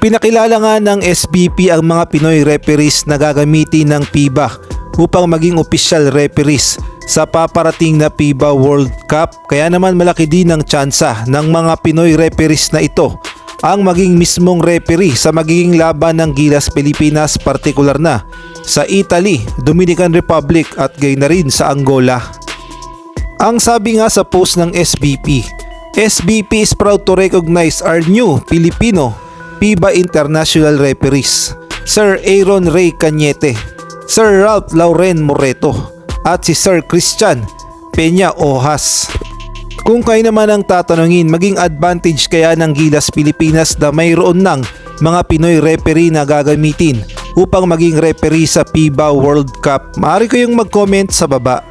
Ipinakilala nga ng SBP ang mga Pinoy referees na gagamitin ng FIBA upang maging official referees sa paparating na FIBA World Cup. Kaya naman malaki din ang tsansa ng mga Pinoy referees na ito ang maging mismong referee sa magiging laban ng Gilas Pilipinas, partikular na sa Italy, Dominican Republic at gayon na rin sa Angola. Ang sabi nga sa post ng SBP, SBP is proud to recognize our new Filipino FIBA International Referees, Sir Aaron Ray Cañete, Sir Ralph Lauren Moreto at si Sir Christian Peña Ojas. Kung kayo naman ang tatanungin, maging advantage kaya ng Gilas Pilipinas na mayroon ng mga Pinoy referee na gagamitin upang maging referee sa FIBA World Cup? Maaari kayong mag-comment sa baba.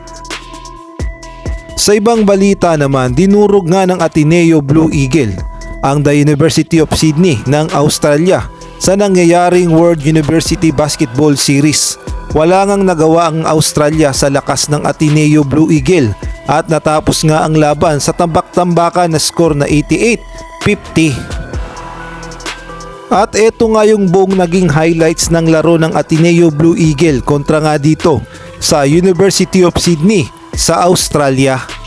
Sa ibang balita naman, dinurog nga ng Ateneo Blue Eagle ang The University of Sydney ng Australia sa nangyayaring World University Basketball Series. Wala ngang nagawa ang Australia sa lakas ng Ateneo Blue Eagle at natapos nga ang laban sa tambak-tambakan na score na 88-50. At eto nga yung buong naging highlights ng laro ng Ateneo Blue Eagle kontra nga dito sa University of Sydney sa Australia.